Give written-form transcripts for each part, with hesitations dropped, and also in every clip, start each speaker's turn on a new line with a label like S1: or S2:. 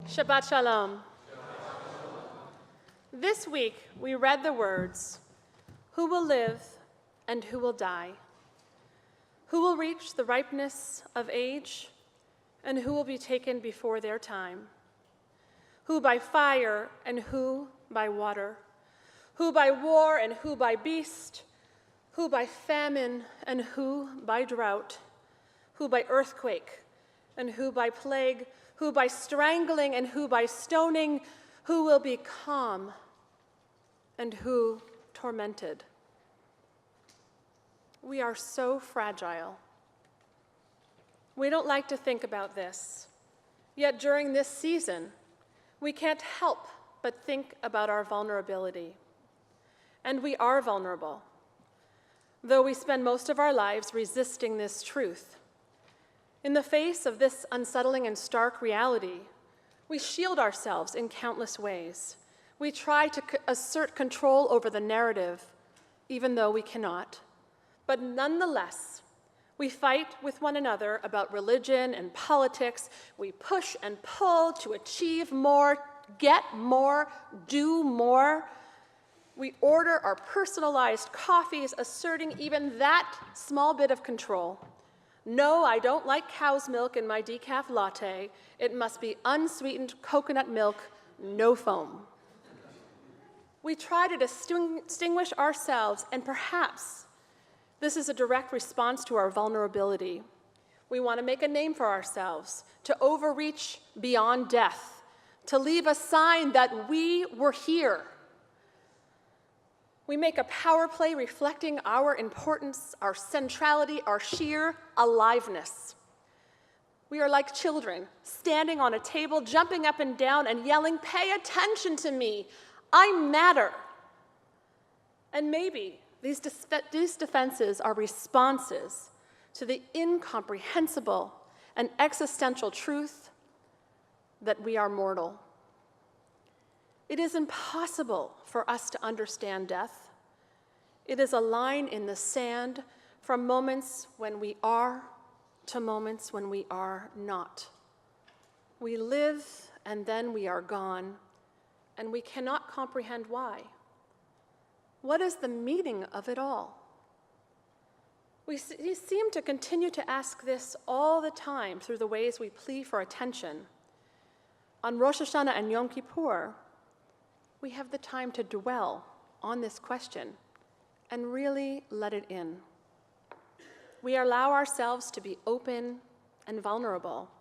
S1: Shabbat Shalom. This week, we read the words, "Who will live and who will die? Who will reach the ripeness of age, and who will be taken before their time? Who by fire and who by water? Who by war and who by beast? Who by famine and who by drought? Who by earthquake and who by plague? Who by strangling and who by stoning? Who will be calm and who tormented?" We are so fragile. We don't like to think about this. Yet during this season, we can't help but think about our vulnerability. And we are vulnerable, though we spend most of our lives resisting this truth. In the face of this unsettling and stark reality, we shield ourselves in countless ways. We try to assert control over the narrative, even though we cannot. But nonetheless, we fight with one another about religion and politics. We push and pull to achieve more, get more, do more. We order our personalized coffees, asserting even that small bit of control. No, I don't like cow's milk in my decaf latte. It must be unsweetened coconut milk, no foam. We try to distinguish ourselves, and perhaps this is a direct response to our vulnerability. We want to make a name for ourselves, to overreach beyond death, to leave a sign that we were here. We make a power play reflecting our importance, our centrality, our sheer aliveness. We are like children, standing on a table, jumping up and down and yelling, "Pay attention to me, I matter." And maybe these defenses are responses to the incomprehensible and existential truth that we are mortal. It is impossible for us to understand death. It is a line in the sand from moments when we are to moments when we are not. We live and then we are gone, and we cannot comprehend why. What is the meaning of it all? We seem to continue to ask this all the time through the ways we plead for attention. On Rosh Hashanah and Yom Kippur, we have the time to dwell on this question and really let it in. We allow ourselves to be open and vulnerable.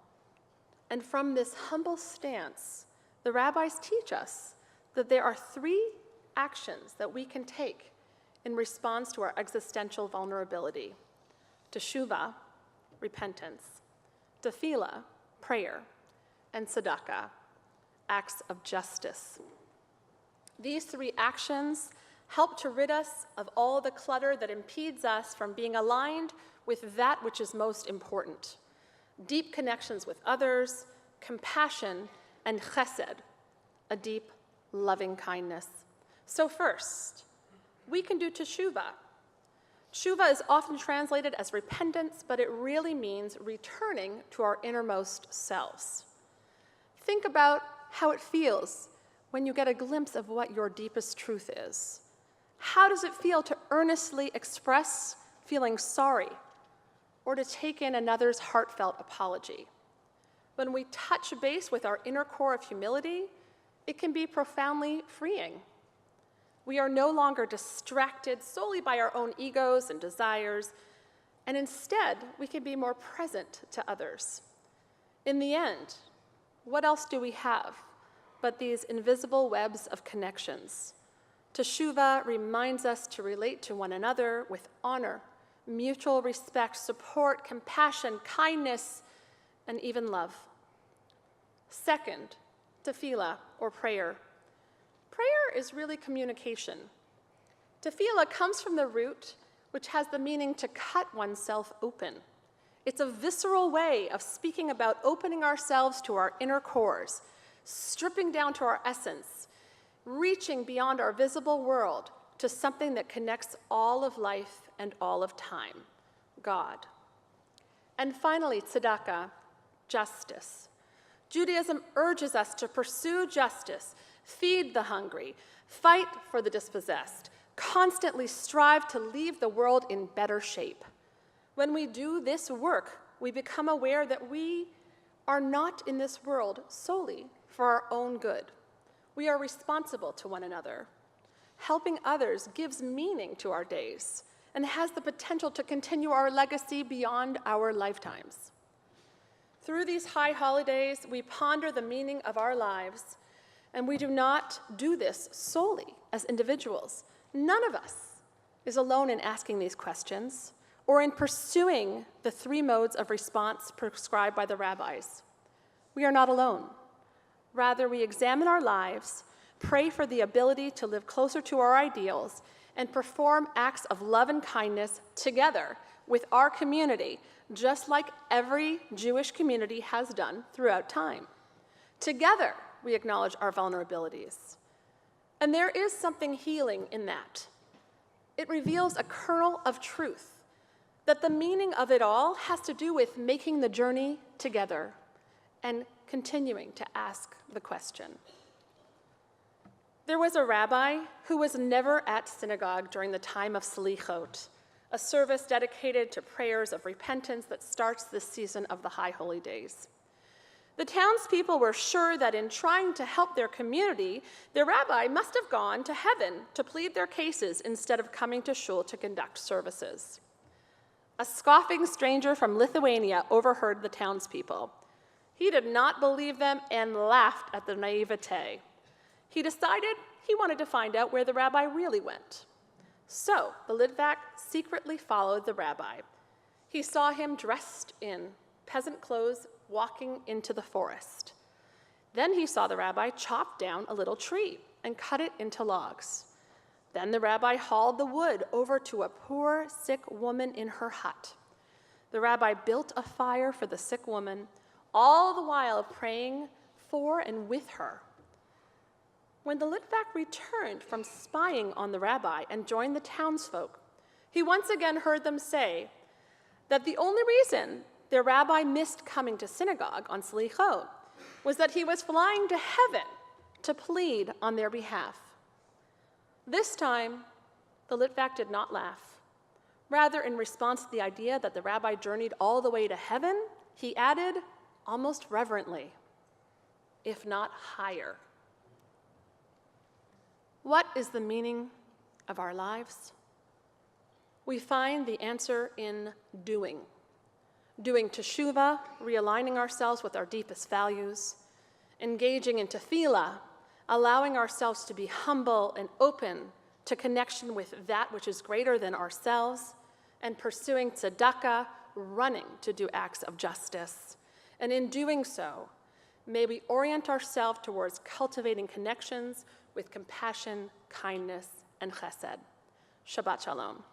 S1: And from this humble stance, the rabbis teach us that there are 3 actions that we can take in response to our existential vulnerability: teshuvah, repentance; tefillah, prayer; and tzedakah, acts of justice. These 3 actions help to rid us of all the clutter that impedes us from being aligned with that which is most important: deep connections with others, compassion, and chesed, a deep, loving kindness. So first, we can do teshuvah. Teshuvah is often translated as repentance, but it really means returning to our innermost selves. Think about how it feels when you get a glimpse of what your deepest truth is. How does it feel to earnestly express feeling sorry or to take in another's heartfelt apology? When we touch base with our inner core of humility, it can be profoundly freeing. We are no longer distracted solely by our own egos and desires, and instead, we can be more present to others. In the end, what else do we have but these invisible webs of connections? Teshuvah reminds us to relate to one another with honor, mutual respect, support, compassion, kindness, and even love. Second, tefillah, or prayer. Prayer is really communication. Tefillah comes from the root, which has the meaning to cut oneself open. It's a visceral way of speaking about opening ourselves to our inner cores, stripping down to our essence, reaching beyond our visible world to something that connects all of life and all of time, God. And finally, tzedakah, justice. Judaism urges us to pursue justice, feed the hungry, fight for the dispossessed, constantly strive to leave the world in better shape. When we do this work, we become aware that we are not in this world solely for our own good. We are responsible to one another. Helping others gives meaning to our days and has the potential to continue our legacy beyond our lifetimes. Through these high holidays, we ponder the meaning of our lives, and we do not do this solely as individuals. None of us is alone in asking these questions or in pursuing the three modes of response prescribed by the rabbis. We are not alone. Rather, we examine our lives, pray for the ability to live closer to our ideals, and perform acts of love and kindness together with our community, just like every Jewish community has done throughout time. Together, we acknowledge our vulnerabilities. And there is something healing in that. It reveals a kernel of truth, that the meaning of it all has to do with making the journey together and continuing to ask the question. There was a rabbi who was never at synagogue during the time of Selichot, a service dedicated to prayers of repentance that starts this season of the High Holy Days. The townspeople were sure that in trying to help their community, their rabbi must have gone to heaven to plead their cases instead of coming to shul to conduct services. A scoffing stranger from Lithuania overheard the townspeople. He did not believe them and laughed at the naivete. He decided he wanted to find out where the rabbi really went. So the Litvak secretly followed the rabbi. He saw him dressed in peasant clothes walking into the forest. Then he saw the rabbi chop down a little tree and cut it into logs. Then the rabbi hauled the wood over to a poor, sick woman in her hut. The rabbi built a fire for the sick woman, all the while praying for and with her. When the Litvak returned from spying on the rabbi and joined the townsfolk, he once again heard them say that the only reason their rabbi missed coming to synagogue on Selichot was that he was flying to heaven to plead on their behalf. This time, the Litvak did not laugh. Rather, in response to the idea that the rabbi journeyed all the way to heaven, he added, almost reverently, if not higher. What is the meaning of our lives? We find the answer in doing. Doing teshuvah, realigning ourselves with our deepest values, engaging in tefillah, allowing ourselves to be humble and open to connection with that which is greater than ourselves, and pursuing tzedakah, running to do acts of justice. And in doing so, may we orient ourselves towards cultivating connections with compassion, kindness, and chesed. Shabbat shalom.